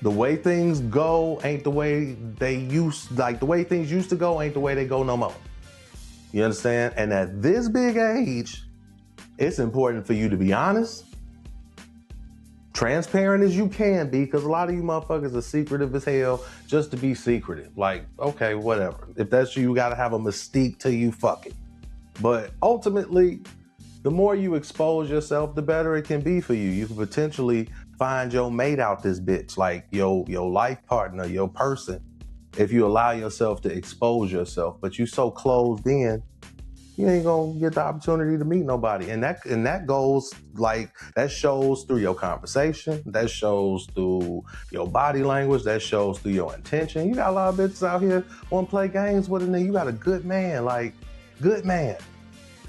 The way things go ain't the way the way things used to go ain't the way they go no more. You understand? And at this big age, it's important for you to be honest, transparent as you can be, because a lot of you motherfuckers are secretive as hell just to be secretive. Like, okay, whatever. If that's you gotta have a mystique to you, fuck it. But ultimately, the more you expose yourself, the better it can be for you. You can potentially find your mate out this bitch, like your life partner, your person, if you allow yourself to expose yourself. But you so closed in, you ain't gonna get the opportunity to meet nobody. And that goes like, that shows through your conversation, that shows through your body language, that shows through your intention. You got a lot of bitches out here want to play games with a nigga. You got a good man, like good man.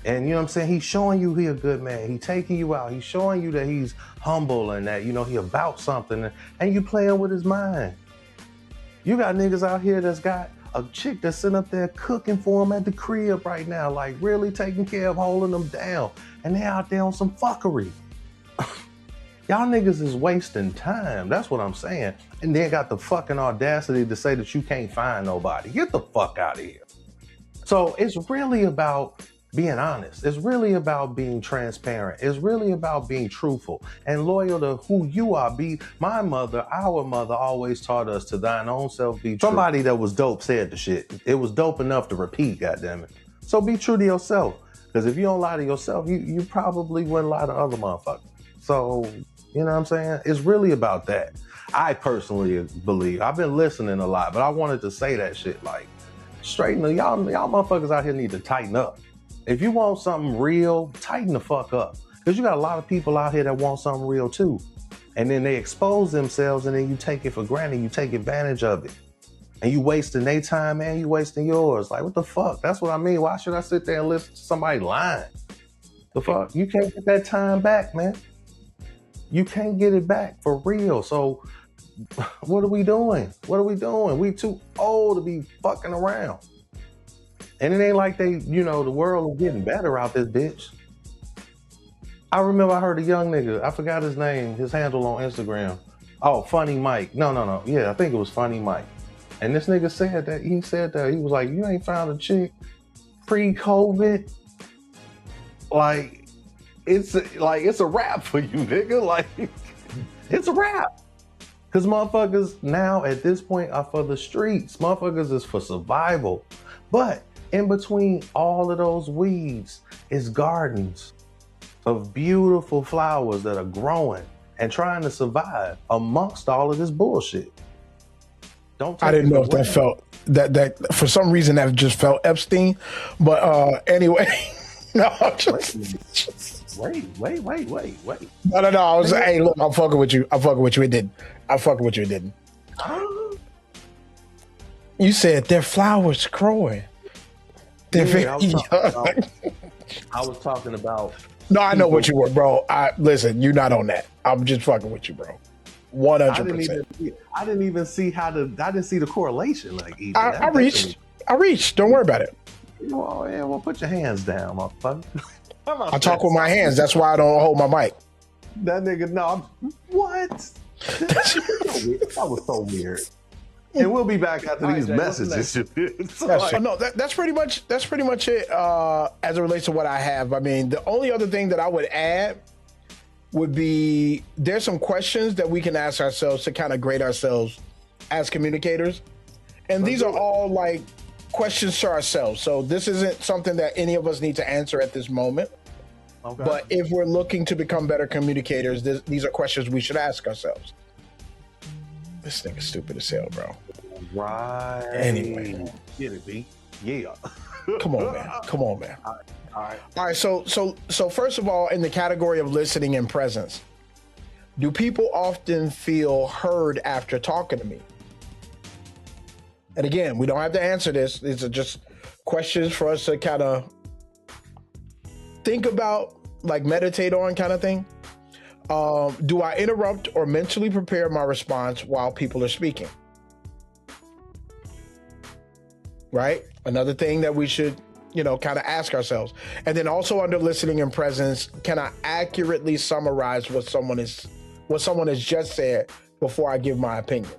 And you know what I'm saying? He's showing you he a good man. He taking you out. He's showing you that he's humble and that, you know, he about something, and you playing with his mind. You got niggas out here that's got a chick that's sitting up there cooking for him at the crib right now, like really taking care of holding them down. And they out there on some fuckery. Y'all niggas is wasting time. That's what I'm saying. And then got the fucking audacity to say that you can't find nobody. Get the fuck out of here. So it's really about being honest. It's really about being transparent. It's really about being truthful and loyal to who you are. Our mother always taught us to thine own self be true. Somebody that was dope said the shit. It was dope enough to repeat, goddammit. So be true to yourself. Because if you don't lie to yourself, you probably wouldn't lie to other motherfuckers. So, you know what I'm saying? It's really about that. I personally believe. I've been listening a lot, but I wanted to say that shit like, straighten the, y'all motherfuckers out here need to tighten up. If you want something real, tighten the fuck up. Because you got a lot of people out here that want something real too. And then they expose themselves and then you take it for granted. You take advantage of it. And you wasting their time and you wasting yours. Like, what the fuck? That's what I mean. Why should I sit there and listen to somebody lying? The fuck? You can't get that time back, man. You can't get it back for real. So what are we doing? We too old to be fucking around. And it ain't like the world is getting better out this bitch. I remember I heard a young nigga, I forgot his name, his handle on Instagram. Oh, Funny Mike. No. Yeah, I think it was Funny Mike. And this nigga said that, he was like, you ain't found a chick pre-COVID? Like, it's a wrap for you, nigga. Like, it's a wrap. Because motherfuckers now at this point are for the streets. Motherfuckers is for survival. But in between all of those weeds is gardens of beautiful flowers that are growing and trying to survive amongst all of this bullshit. Don't take I didn't it know if that away. felt that for some reason that just felt Epstein. But anyway, no, I'm just, Wait. no. I was hey, look, I'm fucking with you. I'm fucking with you. It didn't. I'm fucking with you. It didn't. You said their flowers growing. They're Yeah, very I was talking about. No, I know what you were, bro. Listen, you're not on that. I'm just fucking with you, bro. 100%. I didn't even see I didn't see the correlation. Like, even. I reached. Don't worry about it. Oh, yeah, well, put your hands down, motherfucker. I talk with my hands. That's why I don't hold my mic. That nigga, no. What? That was so weird. And we'll be back after these messages. That's pretty much it. As it relates to what I have, I mean, the only other thing that I would add would be there's some questions that we can ask ourselves to kind of grade ourselves as communicators, and these are all like questions to ourselves. So this isn't something that any of us need to answer at this moment. Okay. But if we're looking to become better communicators, these are questions we should ask ourselves. This nigga's stupid as hell, bro. Right. Anyway. Get it, B. Yeah. Come on, man. All right. So first of all, in the category of listening and presence, do people often feel heard after talking to me? And again, we don't have to answer this. These are just questions for us to kind of think about, like meditate on kind of thing. Do I interrupt or mentally prepare my response while people are speaking? Right? Another thing that we should, kind of ask ourselves. And then also under listening and presence, can I accurately summarize what someone has just said before I give my opinion?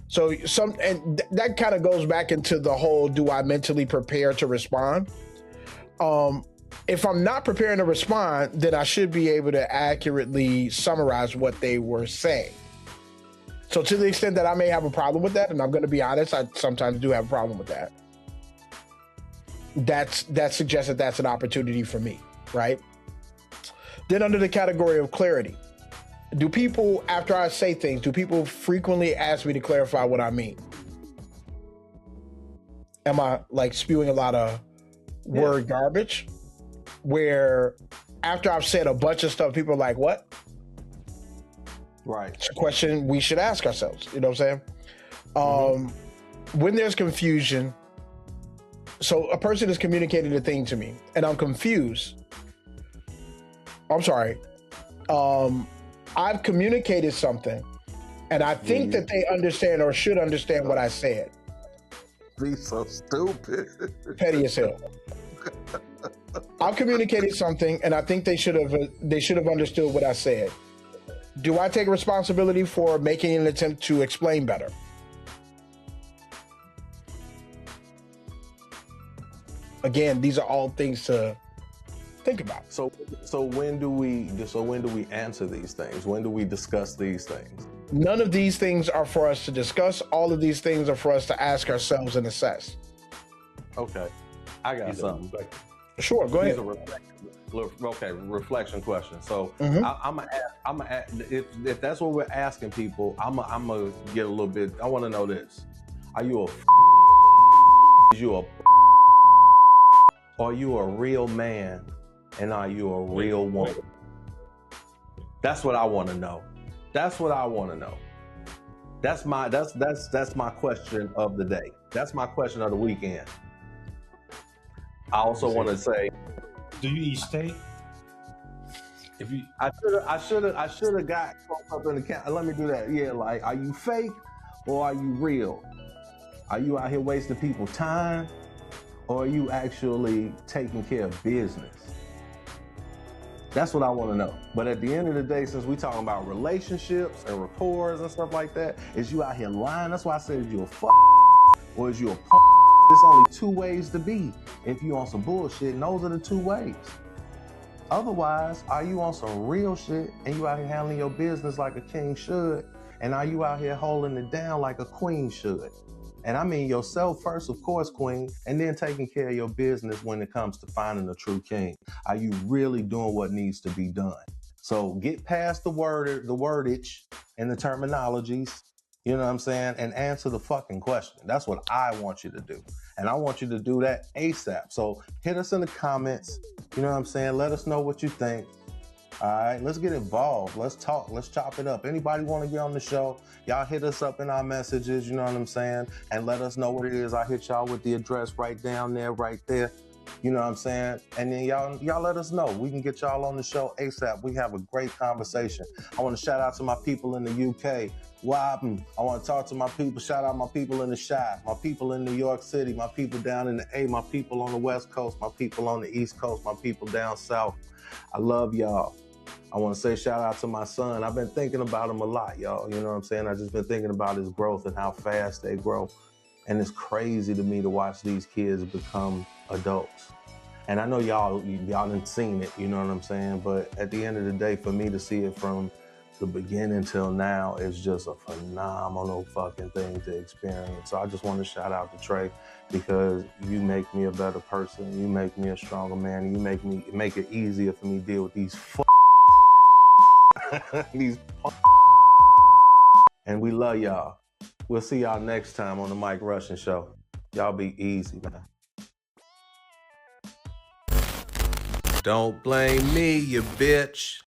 So that kind of goes back into the whole, do I mentally prepare to respond? If I'm not preparing to respond, then I should be able to accurately summarize what they were saying. So to the extent that I may have a problem with that, and I'm going to be honest, I sometimes do have a problem with that. That suggests that that's an opportunity for me, right? Then under the category of clarity, do people, after I say things, do people frequently ask me to clarify what I mean? Am I like spewing a lot of word garbage? Where after I've said a bunch of stuff, people are like, what? Right. It's a question we should ask ourselves. You know what I'm saying? When there's confusion, so a person is communicating a thing to me and I'm confused. I'm sorry. I've communicated something and I think that they understand or should understand what I said. Be so stupid. Petty as hell. I've communicated something and I think they should have understood what I said. Do I take responsibility for making an attempt to explain better? Again, these are all things to think about. So when do we answer these things? When do we discuss these things? None of these things are for us to discuss. All of these things are for us to ask ourselves and assess. Okay. I got something. Sure, go ahead. Reflection question. So I'm gonna ask, if that's what we're asking people, I'm gonna get a little bit. I want to know this: are you are you a real man, and are you a real woman? That's what I want to know. That's what I want to know. That's my question of the day. That's my question of the weekend. I also want to say, do you eat steak? I should have got up in the cat. Let me do that. Yeah, like, are you fake or are you real? Are you out here wasting people's time, or are you actually taking care of business? That's what I want to know. But at the end of the day, since we talking about relationships and rapport and stuff like that, is you out here lying? That's why I said, is you a or is you a punk? There's only two ways to be if you on some bullshit, and those are the two ways. Otherwise, are you on some real shit and you out here handling your business like a king should? And are you out here holding it down like a queen should? And I mean yourself first, of course, queen, and then taking care of your business when it comes to finding a true king. Are you really doing what needs to be done? So get past the wordage and the terminologies You know what I'm saying? And answer the fucking question. That's what I want you to do. And I want you to do that ASAP. So hit us in the comments. You know what I'm saying? Let us know what you think. All right, let's get involved. Let's talk. Let's chop it up. Anybody want to get on the show? Y'all hit us up in our messages, you know what I'm saying? And let us know what it is. I hit y'all with the address right down there, right there. You know what I'm saying? And then y'all let us know. We can get y'all on the show ASAP. We have a great conversation. I want to shout out to my people in the UK. Wobbin. I want to talk to my people. Shout out my people in the Chi, my people in New York City, my people down in the A, my people on the West Coast, my people on the East Coast, my people down South. I love y'all. I want to say shout out to my son. I've been thinking about him a lot, y'all. You know what I'm saying? I've just been thinking about his growth and how fast they grow. And it's crazy to me to watch these kids become adults. And I know y'all done seen it, you know what I'm saying? But at the end of the day, for me to see it from the beginning till now is just a phenomenal fucking thing to experience. So I just want to shout out to Trey, because you make me a better person. You make me a stronger man. And you make it easier for me to deal with these these and we love y'all. We'll see y'all next time on the Mike Rushing Show. Y'all be easy, man. Don't blame me, you bitch.